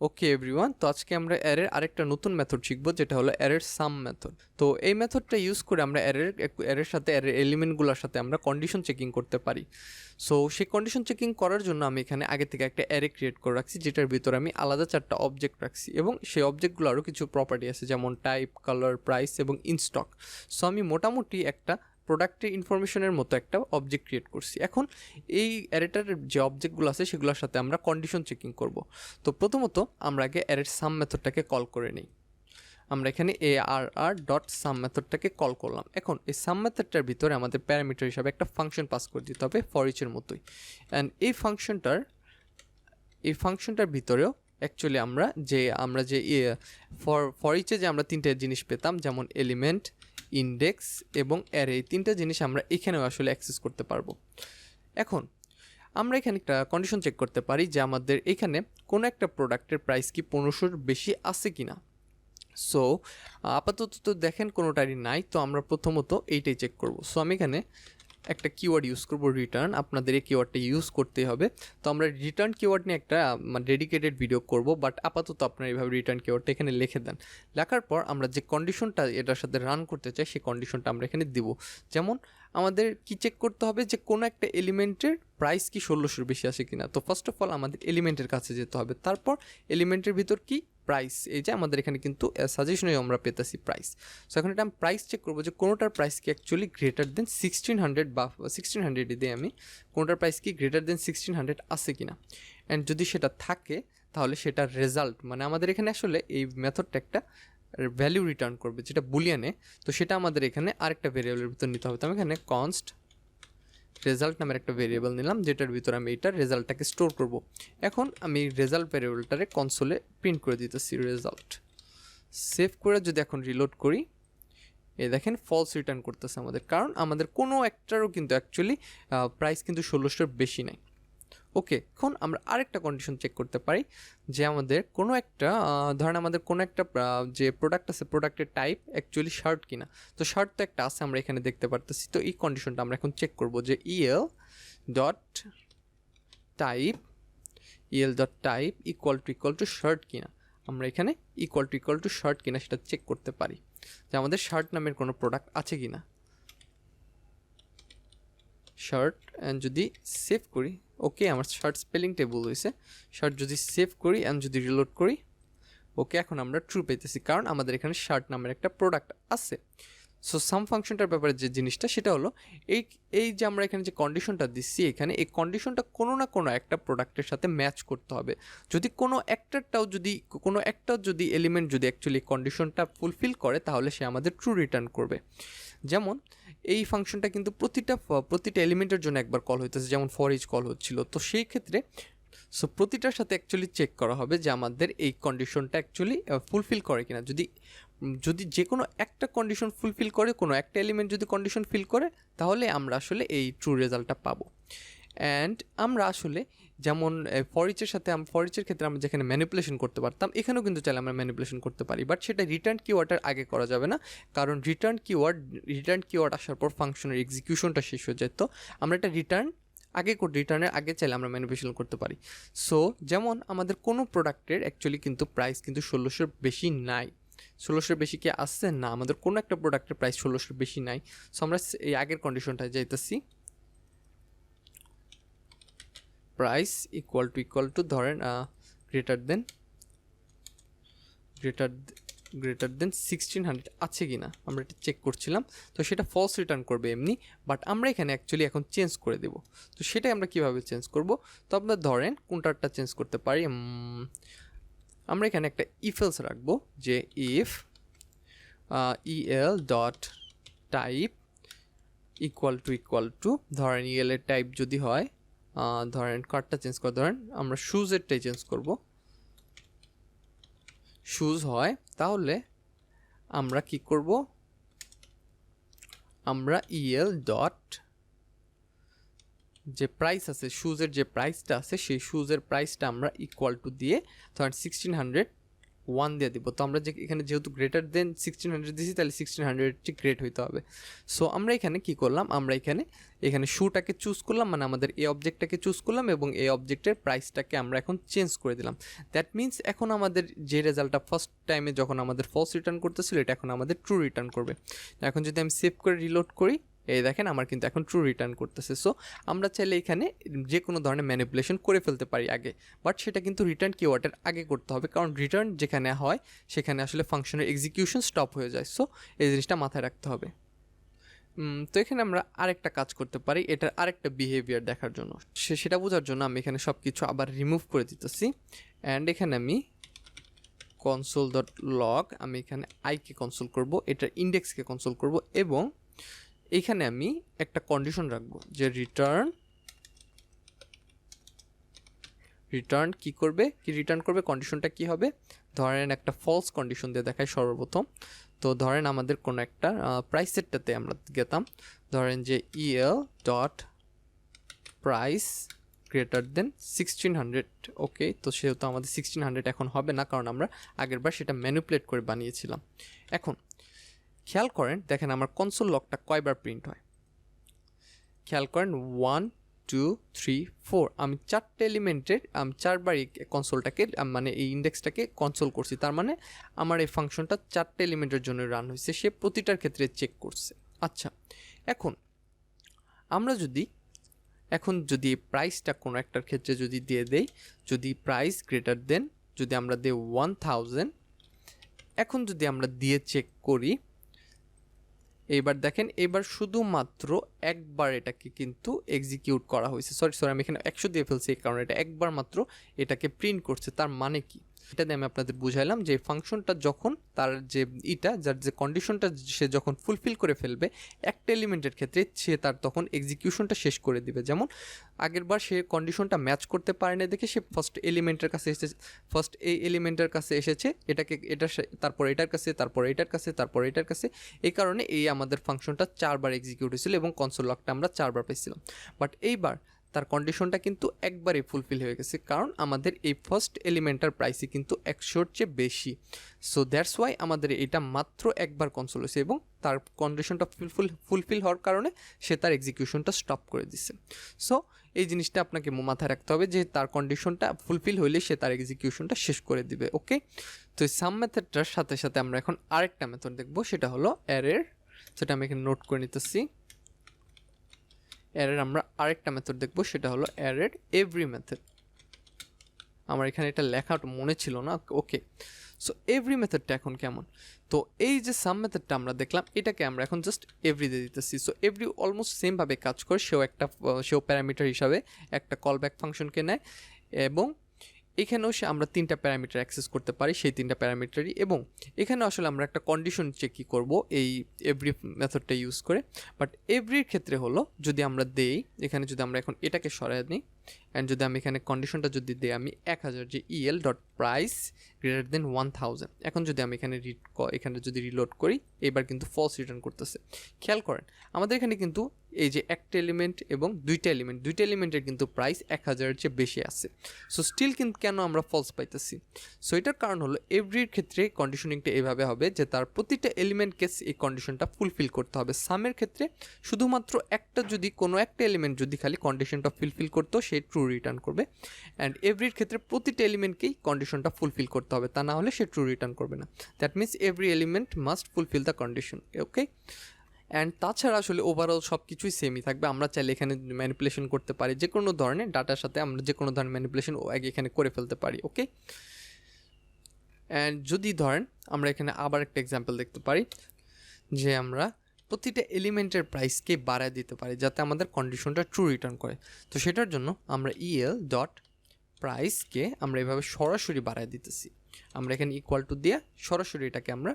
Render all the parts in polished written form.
ওকে everyone, তো আজকে আমরা অ্যারের আরেকটা নতুন মেথড শিখবো, যেটা হলো অ্যারের সাম মেথড। তো এই মেথডটা ইউজ করে আমরা অ্যারের সাথে অ্যারের এলিমেন্টগুলোর সাথে আমরা কন্ডিশন চেকিং করতে পারি। সো সেই কন্ডিশন চেকিং করার জন্য আমি এখানে আগে থেকে একটা অ্যারে ক্রিয়েট করে রাখছি, যেটার ভিতরে আমি আলাদা 4টা অবজেক্ট রাখছি, এবং সেই অবজেক্টগুলোরও কিছু প্রপার্টি আছে, যেমন টাইপ, কালার, প্রাইস এবং ইনস্টক। সো আমি মোটামুটি একটা প্রোডাক্টের ইনফরমেশনের মতো একটা অবজেক্ট ক্রিয়েট করছি। এখন এই অ্যারেটার যে অবজেক্টগুলো আছে সেগুলোর সাথে আমরা কন্ডিশন চেকিং করব। তো প্রথমত আমরা আগে অ্যারের সাম মেথডটাকে কল করে নিই। আমরা এখানে ARR.sum মেথডটাকে কল করলাম। এখন এই সাম মেথডটার ভিতরে আমাদের প্যারামিটার হিসাবে একটা ফাংশন পাস করে দিতে হবে, ফর ইচের মতোই। অ্যান্ড এই ফাংশনটার ভিতরেও অ্যাকচুয়ালি আমরা যে ফর ইচে যে আমরা 3টে জিনিস পেতাম, যেমন এলিমেন্ট, ইন্ডেক্স এবং অ্যারে, এই 3টে জিনিস আমরা এখানেও আসলে অ্যাক্সেস করতে পারবো। এখন আমরা এখানে একটা কন্ডিশন চেক করতে পারি যে আমাদের এখানে কোনো একটা প্রোডাক্টের প্রাইস কি 1500-র বেশি আছে কি না। সো আপাতত তো দেখেন কোনোটারই নাই, তো আমরা প্রথমত এইটাই চেক করব। সো আমি এখানে একটা কিওয়ার্ড ইউজ করব, রিটার্ন। আপনাদের এই কিওয়ার্ডটা ইউজ করতেই হবে। তো আমরা রিটার্ন কিওয়ার্ড নিয়ে একটা ডেডিকেটেড ভিডিও করব, বাট আপাতত আপনারা এইভাবে রিটার্ন কিওয়ার্ডটা এখানে লিখে দেন। লেখার পর আমরা যে কন্ডিশনটা এটার সাথে রান করতে চাই সেই কন্ডিশনটা আমরা এখানে দিব। যেমন আমাদের কি চেক করতে হবে যে কোনো একটা এলিমেন্টের প্রাইস কি 1600-র বেশি আসে কিনা। তো ফার্স্ট অফ অল আমাদের এলিমেন্টের কাছে যেতে হবে, তারপর এলিমেন্টের ভিতর কি প্রাইস, এই যে আমাদের এখানে কিন্তু সাজেশনে আমরা পেতেছি প্রাইস। সো এখন এটা আমি প্রাইস চেক করবো যে কোনোটার প্রাইস কি অ্যাকচুয়ালি গ্রেটার দেন 1600 বা 1600 দিয়ে আমি কোনোটার প্রাইস কি গ্রেটার দেন 1600 আছে কিনা। অ্যান্ড যদি সেটা থাকে তাহলে সেটার রেজাল্ট, মানে আমাদের এখানে আসলে এই মেথডটা একটা ভ্যালু রিটার্ন করবে যেটা বুলিয়ানে। তো সেটা আমাদের এখানে আরেকটা ভেরিয়েবলের ভিতর নিতে হবে। তো আমি এখানে কনস্ট রেজাল্ট নামের একটা ভেরিয়েবল নিলাম, যেটার ভিতরে আমি এইটার রেজাল্টটাকে স্টোর করব। এখন আমি রেজাল্ট ভেরিয়েবলটারে কনসোলে প্রিন্ট করে দিতেছি রেজাল্ট। সেভ করে যদি এখন রিলোড করি, এই দেখেন ফলস রিটার্ন করতেছে আমাদের, কারণ আমাদের কোনো একটারও কিন্তু অ্যাকচুয়ালি প্রাইস কিন্তু 1600-র বেশি নাই। ওকে, এখন আমরা আরেকটা কন্ডিশন চেক করতে পারি যে আমাদের কোনো একটা ধরেন আমাদের কোনো একটা যে প্রোডাক্ট আছে, প্রোডাক্টের টাইপ অ্যাকচুয়ালি শার্ট কিনা। তো শার্ট তো একটা আছে, আমরা এখানে দেখতে পারতেছি। তো এই কন্ডিশনটা আমরা এখন চেক করব যে EL.type ইকুয়াল টু শার্ট কিনা। আমরা এখানে ইকুয়াল টু শার্ট কিনা সেটা চেক করতে পারি যে আমাদের শার্ট নামের কোনো প্রোডাক্ট আছে কিনা। শার্ট, অ্যান্ড যদি সেভ করি, ওকে আমার শার্ট স্পেলিংটাই ভুল হয়েছে। শার্ট যদি সেভ করি অ্যান্ড যদি রিলোড করি, ওকে এখন আমরা ট্রু পেতেছি, কারণ আমাদের এখানে শার্ট নামের একটা প্রোডাক্ট আছে। সো সাম ফাংশনটার ব্যাপারে যে জিনিসটা সেটা হলো এই যে আমরা এখানে যে কন্ডিশনটা দিচ্ছি, এখানে এই কন্ডিশনটা কোনো না কোনো একটা প্রোডাক্টের সাথে ম্যাচ করতে হবে। যদি কোনো একটাও যদি এলিমেন্ট যদি অ্যাকচুয়ালি কন্ডিশনটা ফুলফিল করে, তাহলে সে আমাদের ট্রু রিটার্ন করবে। যেমন এই ফাংশনটা কিন্তু প্রতিটা এলিমেন্টের জন্য একবার কল হইতেছে, যেমন ফর ইচ কল হচ্ছিল। তো সেই ক্ষেত্রে প্রতিটার সাথে অ্যাকচুয়ালি চেক করা হবে যে আমাদের এই কন্ডিশনটা অ্যাকচুয়ালি ফুলফিল করে কিনা। যদি যে কোনো একটা কন্ডিশন ফুলফিল করে, কোনো একটা এলিমেন্ট যদি কন্ডিশন ফিল করে, তাহলে আমরা আসলে এই ট্রু রেজাল্টটা পাবো। অ্যান্ড আমরা আসলে যেমন ফর ইচের ক্ষেত্রে আমরা যেখানে ম্যানিপুলেশন করতে পারতাম, এখানেও কিন্তু চাইলে আমরা ম্যানিপুলেশন করতে পারি, বাট সেটা রিটার্ন কিওয়ার্ডের আগে করা যাবে না, কারণ রিটার্ন কিওয়ার্ড আসার পর ফাংশনের এক্সিকিউশনটা শেষ হয়ে যায়। তো আমরা এটা রিটার্নের আগে চাইলে আমরা ম্যানিপুলেশন করতে পারি। সো যেমন আমাদের কোনো প্রোডাক্টের অ্যাকচুয়ালি কিন্তু প্রাইস কিন্তু 1600-র বেশি নাই। 1600-র বেশি কি আসছে না, আমাদের কোনো একটা প্রোডাক্টের প্রাইস 1600-র বেশি নাই। সো আমরা এই আগের কন্ডিশনটায় যাইতেছি, প্রাইস ইকুয়াল টু ধরেন গ্রেটার দেন 1600 আছে কি না আমরা এটা চেক করছিলাম। তো সেটা ফলস রিটার্ন করবে এমনি, বাট আমরা এখানে অ্যাকচুয়ালি এখন চেঞ্জ করে দেব। তো সেটাই আমরা কীভাবে চেঞ্জ করব, তো আমরা ধরেন কোনটারটা চেঞ্জ করতে পারি। আমরা এখানে একটা ইফেলস রাখবো যে ইফ EL.type ইকুয়াল টু ধরেন EL এর টাইপ যদি হয়, ধরেন কার্ডটা চেঞ্জ করে, ধরেন আমরা শুজেরটাই চেঞ্জ করব, শুজ হয়, তাহলে আমরা কি করব, আমরা EL ডট যে প্রাইস আছে, শুজের যে প্রাইসটা আছে, সেই শুজের প্রাইসটা আমরা ইকুয়াল টু দিয়ে ধরেন 1600 1 দিয়ে দিব। তো আমরা যে এখানে যেহেতু গ্রেটার দেন 1600 দিয়েছি, তাহলে 1600টি গ্রেট হইতে হবে। সো আমরা এখানে কি করলাম, আমরা এখানে শুটাকে চুজ করলাম, মানে আমাদের এই অবজেক্টটাকে চুজ করলাম এবং এই অবজেক্টের প্রাইসটাকে আমরা এখন চেঞ্জ করে দিলাম। দ্যাট মিনস এখন আমাদের যে রেজাল্টটা ফার্স্ট টাইমে যখন আমাদের ফলস রিটার্ন করতেছিল, এটা এখন আমাদের ট্রু রিটার্ন করবে। এখন যদি আমি সেভ করে রিলোড করি, এই দেখেন আমার কিন্তু এখন ট্রু রিটার্ন করতেছে। সো আমরা চাইলে এখানে যে কোনো ধরনের ম্যানিপুলেশন করে ফেলতে পারি আগে, বাট সেটা কিন্তু রিটার্ন কিওয়ার্ডের আগে করতে হবে, কারণ রিটার্ন যেখানে হয় সেখানে আসলে ফাংশনের এক্সিকিউশন স্টপ হয়ে যায়। সো এই জিনিসটা মাথায় রাখতে হবে। তো এখানে আমরা আরেকটা কাজ করতে পারি, এটার আরেকটা বিহেভিয়ার দেখার জন্য। সেটা বোঝার জন্য আমি এখানে সব কিছু আবার রিমুভ করে দিতেছি। অ্যান্ড এখানে আমি console.log আমি এখানে আইকে কনসোল করব, এটার ইন্ডেক্সকে কনসোল করব এবং এখানে আমি একটা কন্ডিশন রাখবো যে রিটার্ন কি রিটার্ন করবে, কন্ডিশনটা কি হবে, ধরেন একটা ফলস কন্ডিশন দিয়ে দেখাই সর্বপ্রথম। তো ধরেন আমাদের কোনো একটা প্রাইস সেটটাতে আমরা গেতাম, ধরেন যে EL dot price greater than 1600। ওকে, তো সেহেতু আমাদের 1600 এখন হবে না, কারণ আমরা আগেরবার সেটা ম্যানিপুলেট করে বানিয়েছিলাম। এখন খেয়াল করেন, দেখেন আমার কনসোল লগটা কয়বার প্রিন্ট হয়, খেয়াল করেন 1 2 3 4 আমি 4টে এলিমেন্টের আমি 4বারই কনসোলটাকে মানে এই ইন্ডেক্সটাকে কনসোল করছি। তার মানে আমার এই ফাংশনটা 4টে এলিমেন্টের জন্য রান হয়েছে, সে প্রতিটার ক্ষেত্রে চেক করছে। আচ্ছা, আমরা যদি প্রাইসটা কোনো একটার ক্ষেত্রে যদি দিয়ে দেই, যদি প্রাইস গ্রেটার দেন যদি আমরা দিই 1000, এখন যদি আমরা দিয়ে চেক করি, এইবার দেখেন এবার শুধুমাত্র একবার এটাকে কিন্তু এক্সিকিউট করা হয়েছে। সরি আমি এখানে 100 দিয়ে ফেলছি, এই কারণে এটা একবার মাত্র এটাকে প্রিন্ট করছে। তার মানে কি, এটা দিয়ে আমি আপনাদের বুঝাইলাম যে ফাংশনটা যখন তার যে যার যে কন্ডিশনটা সে যখন ফুলফিল করে ফেলবে একটা এলিমেন্টের ক্ষেত্রে, সে তার তখন এক্সিকিউশনটা শেষ করে দিবে। যেমন আগেরবার সে কন্ডিশনটা ম্যাচ করতে পারে না দেখে সে ফার্স্ট এই এলিমেন্টের কাছে এসেছে, তারপর এটার কাছে, তারপর এটার কাছে, তারপর এটার কাছে। এই কারণে আমাদের ফাংশনটা 4বার এক্সিকিউট হয়েছিল এবং কনসোল লগটা আমরা 4বার পেয়েছিলাম। বাট এইবার তার কন্ডিশনটা কিন্তু একবারে ফুলফিল হয়ে গেছে, কারণ আমাদের এই ফার্স্ট এলিমেন্টার প্রাইসই কিন্তু 100-র চেয়ে বেশি। সো দ্যাটস ওয়াই আমাদের এটা মাত্র একবার কনসোল হয়েছে এবং তার কন্ডিশনটা ফুলফিল হওয়ার কারণে সে তার এক্সিকিউশনটা স্টপ করে দিছে। সো এই জিনিসটা আপনাকে মাথায় রাখতে হবে যে তার কন্ডিশনটা ফুলফিল হইলে সে তার এক্সিকিউশনটা শেষ করে দিবে। ওকে, তো এই সাম মেথডটার সাথে সাথে আমরা এখন আরেকটা মেথড দেখবো, সেটা হলো অ্যারের। সেটা আমি এখানে নোট করে নিতেছি। অ্যারের আমরা আরেকটা মেথড দেখবো, সেটা হলো অ্যারের এভরি মেথড। আমার এখানে এটা লেখা মনে ছিল না। ওকে, সো এভরি মেথডটা এখন কেমন, তো এই যে সাম মেথডটা আমরা দেখলাম, এটাকে আমরা এখন জাস্ট এভরি দিয়ে দিতেছি। সো এভরি অলমোস্ট সেমভাবে কাজ করে, সেও প্যারামিটার হিসাবে একটা কলব্যাক ফাংশনকে নেয় এবং এখানেও আমরা 3টা প্যারামিটার অ্যাক্সেস করতে পারি, সেই 3টা প্যারামিটারই। এবং এখানে আসলে আমরা একটা কন্ডিশন চেক কি করব এই এভরি মেথডটা ইউজ করে। বাট এভরির ক্ষেত্রে হলো যদি আমরা দেই, এখানে যদি আমরা এখন এটাকে সরাই নিই অ্যান্ড যদি আমি এখানে কন্ডিশনটা যদি দিই আমি 1000 যে EL dot price greater than 1000, এখন যদি আমি এখানে যদি রিলোড করি, এবার কিন্তু ফলস রিটার্ন করতেছে। খেয়াল করেন আমাদের এখানে কিন্তু এই যে একটা এলিমেন্ট এবং দুইটা এলিমেন্টের কিন্তু প্রাইস 1000-এর চেয়ে বেশি আছে। সো স্টিল কিন্তু কেন আমরা ফলস পাইতেছি, সো এটার কারণ হলো এভরির ক্ষেত্রে কন্ডিশনিংটা এভাবে হবে যে তার প্রতিটা এলিমেন্টকে এই কন্ডিশনটা ফুলফিল করতে হবে। সামের ক্ষেত্রে শুধুমাত্র কোনো একটা এলিমেন্ট যদি খালি কন্ডিশনটা ফুলফিল করতো, সে ট্রু রিটার্ন করবে। অ্যান্ড এভরির ক্ষেত্রে প্রতিটা এলিমেন্টকেই কন্ডিশনটা ফুলফিল করতে হবে, তা না হলে সে ট্রু রিটার্ন করবে না। That means every element must fulfil the condition. Okay, and তাছাড়া আসলে ওভারঅল সব কিছুই সেমই থাকবে। আমরা চাইলে এখানে ম্যানিপুলেশন করতে পারি, যে কোনো ধরনের ডাটার সাথে আমরা যে কোনো ধরনের ম্যানিপুলেশন এখানে করে ফেলতে পারি। ওকে, অ্যান্ড যদি ধরেন আমরা এখানে আবার একটা এক্সাম্পল দেখতে পারি যে আমরা প্রতিটা এলিমেন্টের প্রাইসকে বাড়ায় দিতে পারি যাতে আমাদের কন্ডিশনটা ট্রু রিটার্ন করে। তো সেটার জন্য আমরা EL ডট প্রাইসকে আমরা এভাবে সরাসরি বাড়ায় দিতেছি। আমরা এখানে ইকুয়াল টু দিয়ে সরাসরি এটাকে আমরা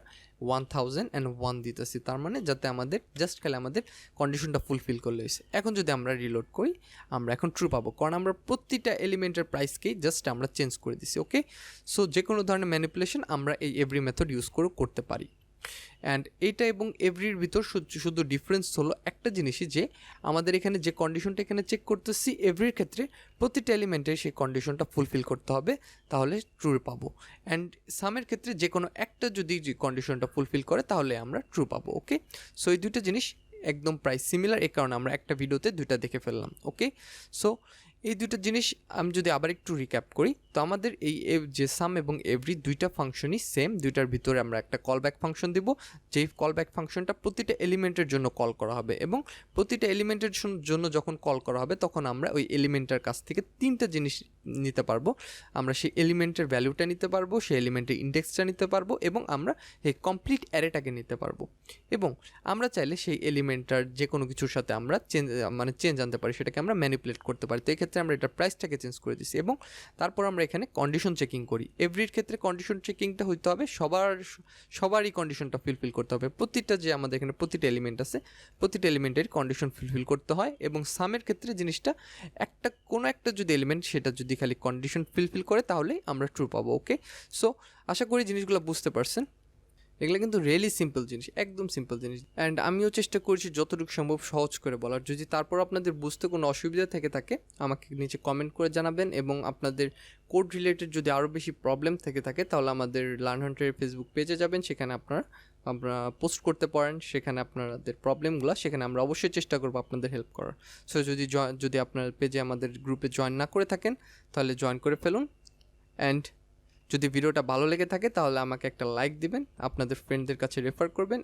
1001 দিতেছি, তার মানে যাতে আমাদের জাস্ট খালি আমাদের কন্ডিশনটা ফুলফিল করলে হয়েছে। এখন যদি আমরা রিলোড করি, আমরা এখন ট্রু পাবো, কারণ আমরা প্রতিটা এলিমেন্টের প্রাইসকেই জাস্ট আমরা চেঞ্জ করে দিছি। ওকে, সো যে কোনো ধরনের ম্যানিপুলেশন আমরা এই এভরি মেথড ইউজ করে করতে পারি। অ্যান্ড এইটা এবং এভরির ভিতর শুধু ডিফারেন্স হলো একটা জিনিসই, যে আমাদের এখানে যে কন্ডিশনটা এখানে চেক করতেছি এভরির ক্ষেত্রে প্রতিটা এলিমেন্টে সেই কন্ডিশনটা ফুলফিল করতে হবে, তাহলে ট্রু পাবো। অ্যান্ড সামের ক্ষেত্রে যে কোনো একটা যদি যে কন্ডিশনটা ফুলফিল করে তাহলে আমরা ট্রু পাবো। ওকে, সো এই দুইটা জিনিস একদম প্রায় সিমিলার, এই কারণে আমরা একটা ভিডিওতে দুইটা দেখে ফেললাম। ওকে, সো এই দুটো জিনিস আমি যদি আবার একটু রিক্যাপ করি, তো আমাদের এই যে সাম এবং এভরি দুইটা ফাংশনই সেম। দুইটার ভিতরে আমরা একটা কলব্যাক ফাংশন দিব, যেই কলব্যাক ফাংশনটা প্রতিটা এলিমেন্টের জন্য কল করা হবে, এবং প্রতিটা এলিমেন্টের জন্য যখন কল করা হবে তখন আমরা ওই এলিমেন্টের কাছ থেকে তিনটা জিনিস নিতে পারবো। আমরা সেই এলিমেন্টের ভ্যালুটা নিতে পারবো, সেই এলিমেন্টের ইন্ডেক্সটা নিতে পারবো, এবং আমরা এই কমপ্লিট অ্যারেটাকে নিতে পারবো। এবং আমরা চাইলে সেই এলিমেন্টটার যে কোনো কিছুর সাথে আমরা চেঞ্জ আনতে পারি, সেটাকে আমরা ম্যানিপুলেট করতে পারি। তো এক্ষেত্রে আমরা এটা প্রাইসটাকে চেঞ্জ করে দিচ্ছি, এবং তারপর আমরা এখানে কন্ডিশন চেকিং করি। এভরির ক্ষেত্রে কন্ডিশন চেকিংটা হইতে হবে সবারই কন্ডিশনটা ফুলফিল করতে হবে। প্রতিটা যে আমাদের এখানে প্রতিটা এলিমেন্ট আছে, প্রতিটা এলিমেন্টের কন্ডিশন ফুলফিল করতে হয়। এবং সামের ক্ষেত্রে জিনিসটা কোনো একটা যদি এলিমেন্ট সেটা যদি খালি কন্ডিশন ফুলফিল করে তাহলেই আমরা ট্রু পাবো। ওকে, সো আশা করি জিনিসগুলো বুঝতে পারছেন। এগুলো কিন্তু রিয়েলি সিম্পল জিনিস, একদম সিম্পল জিনিস। অ্যান্ড আমিও চেষ্টা করছি যতটুকু সম্ভব সহজ করে বলার। যদি তারপর আপনাদের বুঝতে কোনো অসুবিধা থেকে থাকে আমাকে নিচে কমেন্ট করে জানাবেন, এবং আপনাদের কোড রিলেটেড যদি আরও বেশি প্রবলেম থেকে থাকে তাহলে আমাদের লার্ন হান্টারের ফেসবুক পেজে যাবেন, সেখানে আপনারা পোস্ট করতে পারেন, সেখানে আপনাদের প্রবলেমগুলো, সেখানে আমরা অবশ্যই চেষ্টা করবো আপনাদের হেল্প করার। সো যদি আপনার পেজে আমাদের গ্রুপে জয়েন না করে থাকেন তাহলে জয়েন করে ফেলুন। অ্যান্ড যদি ভিডিওটা ভালো লেগে থাকে তাহলে আমাকে একটা লাইক দিবেন, আপনাদের ফ্রেন্ডদের কাছে রেফার করবেন।